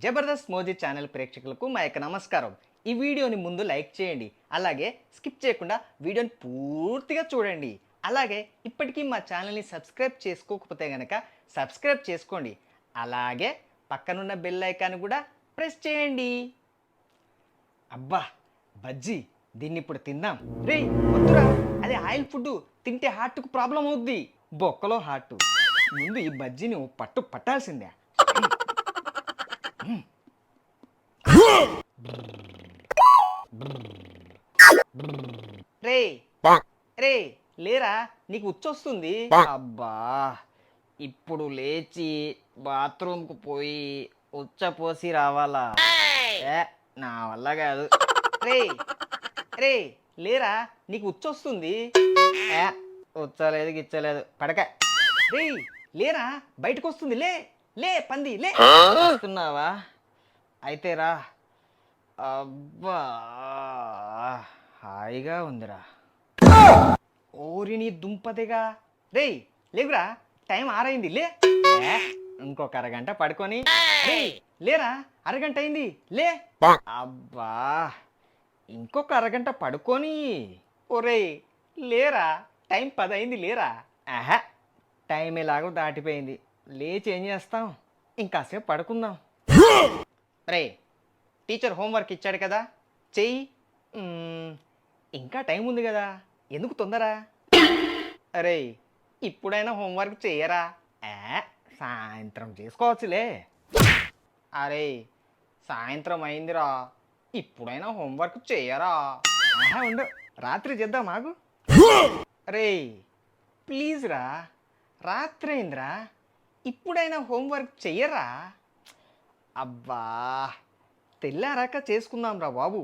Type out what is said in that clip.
Jabardasth మోజీ channel ప్రేక్షకులకు మా యొక్క నమస్కారం. ఈ వీడియోని ముందు లైక్ చేయండి, అలాగే స్కిప్ చేయకుండా వీడియోని పూర్తిగా చూడండి. అలాగే ఇప్పటికీ మా ఛానల్ని సబ్స్క్రైబ్ చేసుకోకపోతే కనుక సబ్స్క్రైబ్ చేసుకోండి. అలాగే పక్కనున్న బెల్ ఐకాన్ కూడా ప్రెస్ చేయండి. అబ్బా బజ్జీ, దీన్ని ఇప్పుడు తిందాం. రే వద్దురా, అది ఆయిల్ ఫుడ్, తింటే హార్ట్కు ప్రాబ్లం అవుద్ది. బొక్కలో హార్ట్. ముందు ఈ బజ్జీని పట్టు పట్టాల్సిందే. రే రే లేరా, నీకు ఉచ్చొస్తుంది. అబ్బా ఇప్పుడు లేచి బాత్రూమ్కు పోయి ఉచ్చపోసి రావాలా? నా వల్ల కాదు. రే రే లేరా, నీకు ఉచ్చొస్తుంది. ఉచ్చలేదు గిచ్చలేదు, పడక. రే లేరా, బయటకు వస్తుంది. లే లే పంది లే. వస్తున్నావా? అయితే రా. అబ్బా హాయిగా ఉందిరా. ఓరిని దుంపదిగా. రే లేవురా, టైం 6 అయింది. లే ఇంకొక అరగంట పడుకొని. రే లేరా, అరగంట అయింది. లే. అబ్బా ఇంకొక అరగంట పడుకొని. ఒరే లేరా, టైం 10 అయింది. లేరా. ఆహా టైం ఎలాగో దాటిపోయింది, లేచి ఏం చేస్తాం, ఇంకాసేపు పడుకుందాం. రే టీచర్ హోంవర్క్ ఇచ్చాడు కదా, చెయ్యి. ఇంకా టైం ఉంది కదా, ఎందుకు తొందర? అరే ఇప్పుడైనా హోంవర్క్ చెయ్యరా? సాయంత్రం చేసుకోవచ్చులే. అరే సాయంత్రం అయిందిరా, ఇప్పుడైనా హోంవర్క్ చెయ్యరా? ఉండు, రాత్రి చేద్దాం ఆగు. రే ప్లీజ్ రా, రాత్రి అయిందిరా, ఇప్పుడైనా హోంవర్క్ చెయ్యరా? అబ్బా తెల్లారాక చేసుకుందాం రా బాబు.